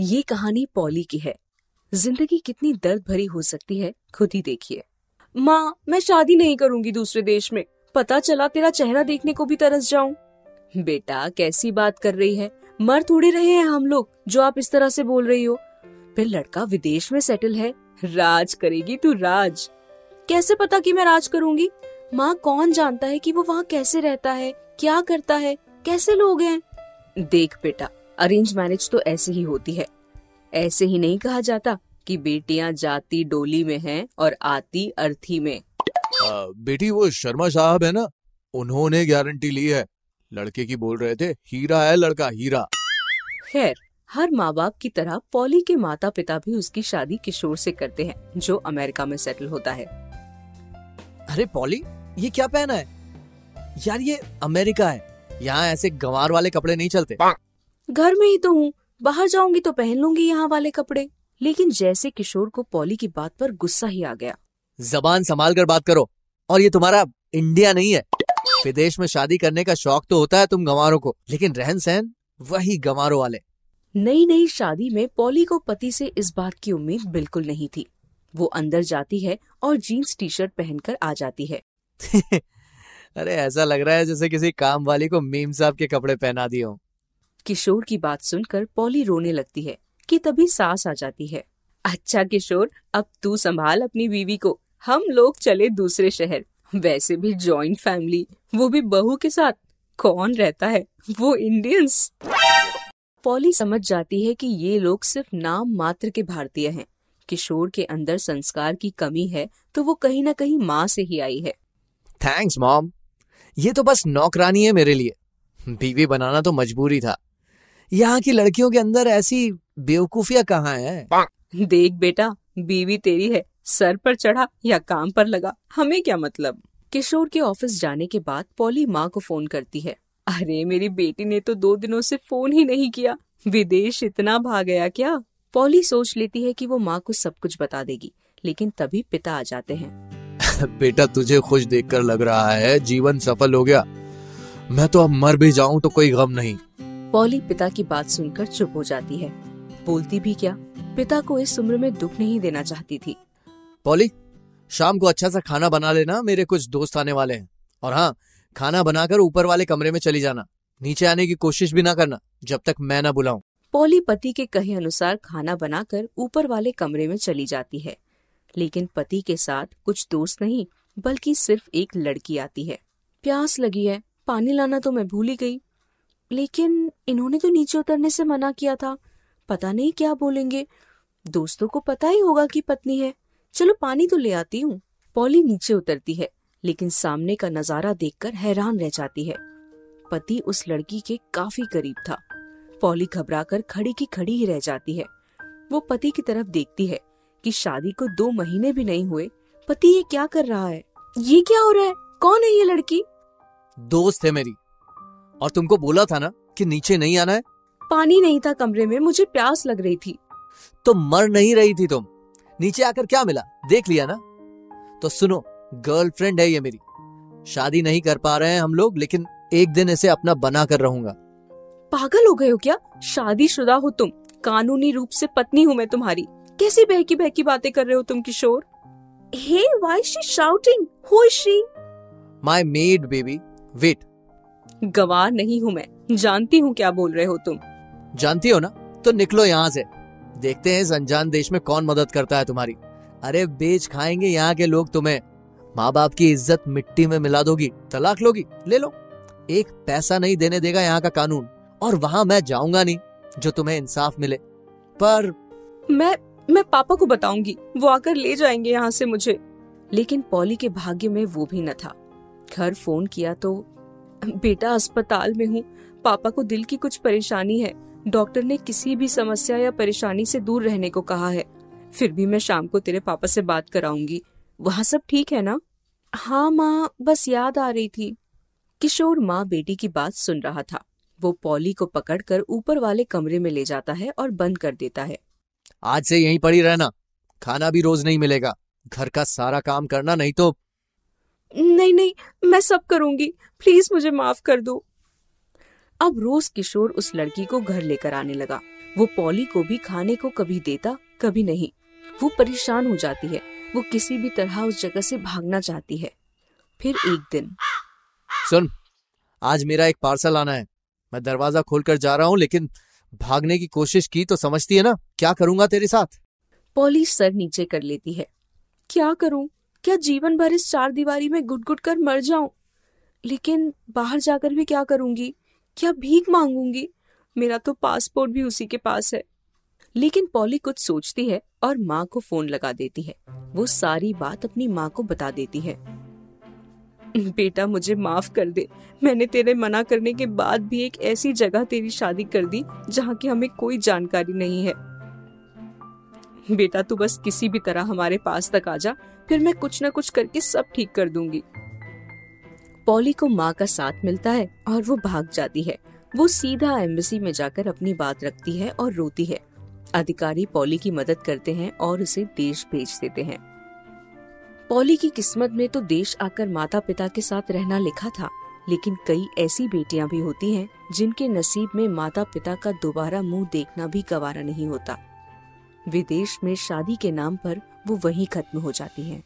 ये कहानी पॉली की है। जिंदगी कितनी दर्द भरी हो सकती है खुद ही देखिए। माँ, मैं शादी नहीं करूंगी दूसरे देश में, पता चला तेरा चेहरा देखने को भी तरस जाऊं। बेटा, कैसी बात कर रही है, मर थोड़े रहे हैं हम लोग जो आप इस तरह से बोल रही हो। फिर लड़का विदेश में सेटल है, राज करेगी तू राज। कैसे पता कि मैं राज करूंगी? माँ, कौन जानता है कि वो वहाँ कैसे रहता है, क्या करता है, कैसे लोग हैं। देख बेटा, अरेंज मैरिज तो ऐसे ही होती है। ऐसे ही नहीं कहा जाता कि बेटियां जाती डोली में हैं और आती अर्थी में। बेटी, वो शर्मा साहब है ना, उन्होंने गारंटी ली है। लड़के की बोल रहे थे, हीरा है लड़का, हीरा। खैर, हर माँ बाप की तरह पॉली के माता पिता भी उसकी शादी किशोर से करते हैं, जो अमेरिका में सेटल होता है। अरे पॉली, ये क्या पहना है यार? ये अमेरिका है, यहाँ ऐसे गंवार वाले कपड़े नहीं चलते। घर में ही तो हूँ, बाहर जाऊंगी तो पहन लूंगी यहाँ वाले कपड़े। लेकिन जैसे किशोर को पॉली की बात पर गुस्सा ही आ गया। जबान संभाल कर बात करो, और ये तुम्हारा इंडिया नहीं है। विदेश में शादी करने का शौक तो होता है तुम गंवारों को, लेकिन रहन सहन वही गंवारों वाले। नई नई शादी में पॉली को पति से इस बात की उम्मीद बिल्कुल नहीं थी। वो अंदर जाती है और जीन्स टी शर्ट पहनकर आ जाती है। अरे ऐसा लग रहा है जैसे किसी काम वाली को मीम साहब के कपड़े पहना दिए हों। किशोर की बात सुनकर पॉली रोने लगती है कि तभी सास आ जाती है। अच्छा किशोर, अब तू संभाल अपनी बीवी को, हम लोग चले दूसरे शहर। वैसे भी जॉइंट फैमिली, वो भी बहू के साथ। कौन रहता है, वो इंडियंस। पॉली समझ जाती है कि ये लोग सिर्फ नाम मात्र के भारतीय हैं। किशोर के अंदर संस्कार की कमी है, तो वो कहीं न कहीं माँ से ही आई है। थैंक्स मॉम, ये तो बस नौकरानी है मेरे लिए। बीवी बनाना तो मजबूरी था। यहाँ की लड़कियों के अंदर ऐसी बेवकूफियां कहाँ है? देख बेटा, बीवी तेरी है, सर पर चढ़ा या काम पर लगा, हमें क्या मतलब। किशोर के ऑफिस जाने के बाद पॉली माँ को फोन करती है। अरे मेरी बेटी ने तो 2 दिनों से फोन ही नहीं किया, विदेश इतना भाग गया क्या? पॉली सोच लेती है कि वो माँ को सब कुछ बता देगी, लेकिन तभी पिता आ जाते हैं। बेटा, तुझे खुश देखकर लग रहा है जीवन सफल हो गया। मैं तो अब मर भी जाऊं तो कोई गम नहीं। पॉली पिता की बात सुनकर चुप हो जाती है। बोलती भी क्या, पिता को इस उम्र में दुख नहीं देना चाहती थी। पॉली, शाम को अच्छा सा खाना बना लेना, मेरे कुछ दोस्त आने वाले हैं। और हाँ, खाना बनाकर ऊपर वाले कमरे में चली जाना, नीचे आने की कोशिश भी ना करना जब तक मैं ना बुलाऊं। पॉली पति के कहे अनुसार खाना बनाकर ऊपर वाले कमरे में चली जाती है, लेकिन पति के साथ कुछ दोस्त नहीं बल्कि सिर्फ एक लड़की आती है। प्यास लगी है, पानी लाना तो मैं भूल ही गई, लेकिन इन्होंने तो नीचे उतरने से मना किया था, पता नहीं क्या बोलेंगे। दोस्तों को पता ही होगा कि पत्नी है, चलो पानी तो ले आती हूँ। पॉली नीचे उतरती है, लेकिन सामने का नजारा देखकर हैरान रह जाती है। पति उस लड़की के काफी करीब था। पॉली घबराकर खड़ी की खड़ी ही रह जाती है। वो पति की तरफ देखती है कि शादी को 2 महीने भी नहीं हुए, पति ये क्या कर रहा है, ये क्या हो रहा है, कौन है ये लड़की? दोस्त है मेरी, और तुमको बोला था ना कि नीचे नहीं आना है। पानी नहीं था कमरे में, मुझे प्यास लग रही थी। तो मर नहीं रही थी तुम, नीचे आकर क्या मिला, देख लिया ना। तो सुनो, गर्लफ्रेंड है ये मेरी। शादी नहीं कर पा रहे हैं हम लोग, लेकिन एक दिन इसे अपना बना कर रहूंगा। पागल हो गए हो क्या? शादीशुदा हो तुम, कानूनी रूप से पत्नी हूँ मैं तुम्हारी। कैसी बहकी बहकी बातें कर रहे हो तुम किशोर? Hey, why is she shouting? Who is she? My maid baby, wait। गवार नहीं हूँ मैं, जानती हूँ क्या बोल रहे हो तुम। जानती हो ना, तो निकलो यहाँ से। देखते हैं इस अनजान देश में कौन मदद करता है तुम्हारी। अरे बेच खाएंगे यहाँ के लोग तुम्हें। माँ बाप की इज्जत मिट्टी में मिला दोगी, तलाक लोगी, ले लो। एक पैसा नहीं देने देगा यहाँ का कानून, और वहां मैं जाऊंगा नहीं जो तुम्हें इंसाफ मिले। पर मैं पापा को बताऊंगी, वो आकर ले जाएंगे यहाँ से मुझे। लेकिन पॉली के भाग्य में वो भी न था। घर फोन किया तो, बेटा अस्पताल में हूँ, पापा को दिल की कुछ परेशानी है, डॉक्टर ने किसी भी समस्या या परेशानी से दूर रहने को कहा है। फिर भी मैं शाम को तेरे पापा से बात कराऊंगी, वहाँ सब ठीक है ना? हाँ माँ, बस याद आ रही थी। किशोर माँ बेटी की बात सुन रहा था। वो पॉली को पकड़कर ऊपर वाले कमरे में ले जाता है और बंद कर देता है। आज से यहीं पड़ी रहना, खाना भी रोज नहीं मिलेगा, घर का सारा काम करना, नहीं तो। नहीं, मैं सब करूंगी, प्लीज मुझे माफ कर दो। अब रोज किशोर उस लड़की को घर लेकर आने लगा। वो पॉली को भी खाने को कभी देता कभी नहीं। वो परेशान हो जाती है। वो किसी भी तरह उस जगह से भागना चाहती है। फिर एक दिन, सुन, आज मेरा एक पार्सल आना है। मैं दरवाजा खोलकर जा रहा हूँ, लेकिन भागने की कोशिश की तो समझती है ना क्या करूंगा तेरे साथ। पॉली सर नीचे कर लेती है। क्या करूं? क्या जीवन भर इस चार दीवारी में घुट घुट कर मर जाऊं? लेकिन बाहर जाकर भी क्या करूंगी? क्या भीख मांगूंगी? मेरा तो पासपोर्ट भी उसी के पास है। लेकिन पॉली कुछ सोचती है और माँ को फोन लगा देती है। वो सारी बात अपनी माँ को बता देती है। बेटा, मुझे माफ कर दे। मैंने तेरे मना करने के बाद भी एक ऐसी जगह तेरी शादी कर दी जहाँ की हमें कोई जानकारी नहीं है। बेटा, तू बस किसी भी तरह हमारे पास तक आ जा, फिर मैं कुछ न कुछ करके सब ठीक कर दूंगी। पॉली को माँ का साथ मिलता है और वो भाग जाती है। वो सीधा एम्बेसी में जाकर अपनी बात रखती है और रोती है। अधिकारी पॉली की मदद करते हैं और उसे देश भेज देते हैं। पॉली की किस्मत में तो देश आकर माता पिता के साथ रहना लिखा था, लेकिन कई ऐसी बेटियां भी होती हैं जिनके नसीब में माता पिता का दोबारा मुंह देखना भी गवारा नहीं होता। विदेश में शादी के नाम पर वो वहीं खत्म हो जाती हैं।